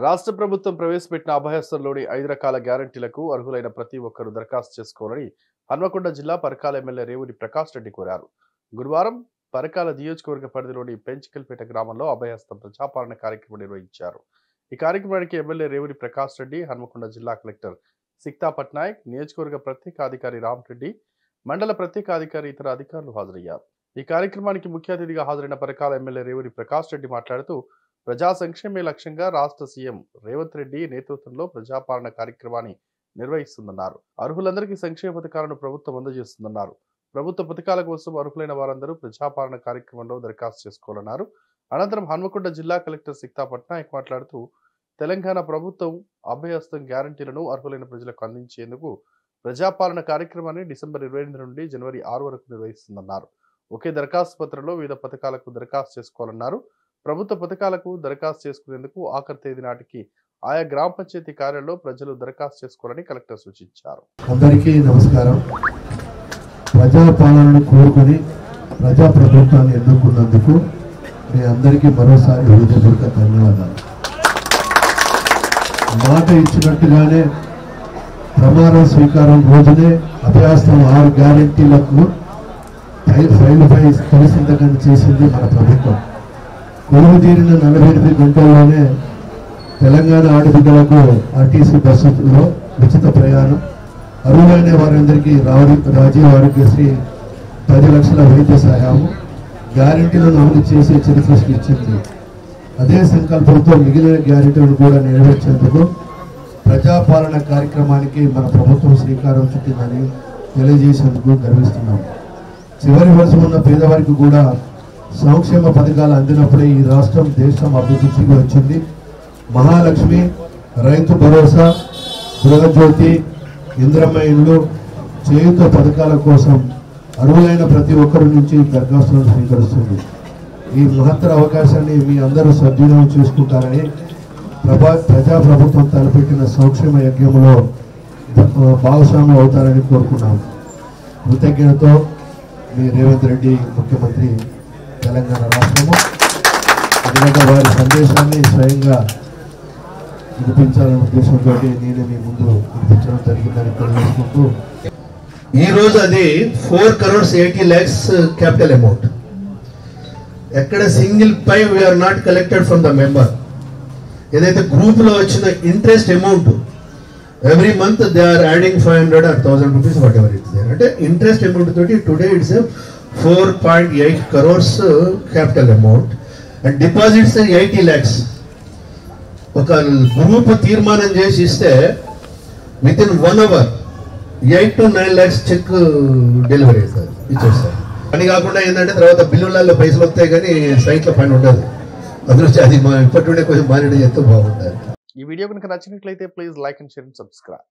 రాష్ట్ర ప్రభుత్వం ప్రవేశపెట్టిన అభయస్థంలోని 5 రకాల గ్యారంటీలకు అర్హులైన ప్రతి ఒక్కరూ దరఖాస్తు చేసుకోవాలని హన్మకొండ జిల్లా పరకాల ఎమ్మెల్యే రేవూరి ప్రకాష్ రెడ్డి కోరారు. గురువారం పరకాల నియోజకవర్గ పరిధిలోని పెంచికల్పేట గ్రామంలో అభయస్థం ప్రజాపాలన కార్యక్రమం నిర్వహించారు. ఈ కార్యక్రమానికి ఎమ్మెల్యే రేవూరి ప్రకాష్ రెడ్డి, హన్మకొండ జిల్లా కలెక్టర్ సిక్తా పట్నాయక్, నియోజకవర్గ ప్రత్యేక అధికారి రామరెడ్డి, మండల ప్రత్యేక అధికారి ఇతర అధికారులు హాజరయ్యారు. ఈ కార్యక్రమానికి ముఖ్య అతిథిగా హాజరైన పరకాల ఎమ్మెల్యే రేవూరి ప్రకాష్ రెడ్డి మాట్లాడుతూ ప్రజా సంక్షేమే లక్ష్యంగా రాష్ట్ర సీఎం రేవంత్ రెడ్డి నేతృత్వంలో ప్రజాపాలన కార్యక్రమాన్ని నిర్వహిస్తుందన్నారు. అర్హులందరికీ సంక్షేమ పథకాలను ప్రభుత్వం అందజేస్తుందన్నారు. ప్రభుత్వ పథకాల కోసం అర్హులైన వారందరూ ప్రజాపాలన కార్యక్రమంలో దరఖాస్తు చేసుకోవాలన్నారు. అనంతరం హన్మకొండ జిల్లా కలెక్టర్ సిక్తా పట్నాయక్ మాట్లాడుతూ తెలంగాణ ప్రభుత్వం అభయహస్తం గ్యారంటీలను అర్హులైన ప్రజలకు అందించేందుకు ప్రజాపాలన కార్యక్రమాన్ని డిసెంబర్ 28 నుండి జనవరి 6 వరకు నిర్వహిస్తుందన్నారు. ఒకే దరఖాస్తు పత్రంలో వివిధ పథకాలకు దరఖాస్తు చేసుకోవాలన్నారు. ప్రభుత్వ పథకాలకు దరఖాస్తు చేసుకునేందుకు ఆఖరి తేదీ నాటికి ఆయా గ్రామ పంచాయతీ కార్యాలయంలో ప్రజలు దరఖాస్తు చేసుకోవాలని కలెక్టర్ సూచించారు. అందరికీ నమస్కారం. ప్రజాపాలనను కోరుకుని ప్రజా ప్రభుత్వాన్ని ఎన్నుకున్నందుకు మీ అందరికీ మరోసారి హృదయపూర్వక ధన్యవాదాలు. మాట ఇచ్చినట్టుగానే ప్రమాణ స్వీకారం రోజునే అభయహస్తం 6 గ్యారెంటీలకు ఫైలుపై తొలి సంతకం చేసింది మన ప్రభుత్వం. కొలువు తీరిన 48 గంటల్లోనే తెలంగాణ ఆడబిడ్డలకు ఆర్టీసీ బస్సులో ఉచిత ప్రయాణం, అర్హులైన వారందరికీ రాజీవ్ ఆరోగ్యశ్రీ 10 లక్షల వైద్య సహాయము, గ్యారెంటీలను అమలు చేసే చరిత్ర సృష్టించింది. అదే సంకల్పంతో మిగిలిన గ్యారెంటీలను కూడా నెరవేర్చేందుకు ప్రజాపాలన కార్యక్రమానికి మన ప్రభుత్వం శ్రీకారం చుట్టిందని తెలియజేసేందుకు గర్విస్తున్నాం. చివరి వరుస ఉన్న పేదవారికి కూడా సంక్షేమ పథకాలు అందినప్పుడే ఈ రాష్ట్రం దేశం అభివృద్ధికి వచ్చింది. మహాలక్ష్మి, రైతు భరోసా, గృహజ్యోతి, ఇంద్రమ్మ ఇళ్ళు, చేయుత పథకాల కోసం అర్హులైన ప్రతి ఒక్కరి నుంచి దరఖాస్తులను స్వీకరిస్తుంది. ఈ మహత్తర అవకాశాన్ని మీ అందరూ సద్వినియోగం చేసుకుంటారని ప్రజాప్రభుత్వం తలపెట్టిన సంక్షేమ యజ్ఞంలో భాగస్వామ్యం అవుతారని కోరుకున్నాం. కృతజ్ఞతతో మీ రేవంత్ రెడ్డి ముఖ్యమంత్రి తెలంగాణ రాష్ట్రము. ఎందుకంటే వారి సందేశాన్ని స్వయంగా వినిపించాలనే ఉద్దేశంతో నేను మీ ముందు వినిపించడం జరిగిందని తెలియజేసుకుంటూ, ఈరోజు అది 4 crores 80 lakhs క్యాపిటల్ అమౌంట్. ఎక్కడ single pie we are not collected from the member. ఏదైతే గ్రూప్ లో వచ్చిన interest amount every month they are adding 500 or 1000 rupees whatever it's there. అంటే ఇంట్రెస్ట్ అమౌంట్ తోటి today it's 4.8 crores capital amount and deposits 80 lakhs. ఒక group తీర్మానం చేసి ఇస్తే within 1 hour 8 to 9 lakhs cheque delivery అవుతుంది, ఇచ్చేస్తారు. అని కాకుండా ఏంటంటే తర్వాత బిల్లులలో పైసలు వస్తాయి కానీ సైట్లో పని ఉండదు. అందులో అది ఇప్పటి నుండే కొంచెం మానిటర్ చేస్తే బాగుంటుంది. ఈ వీడియో కనుక నచ్చినట్లయితే please like and share and subscribe.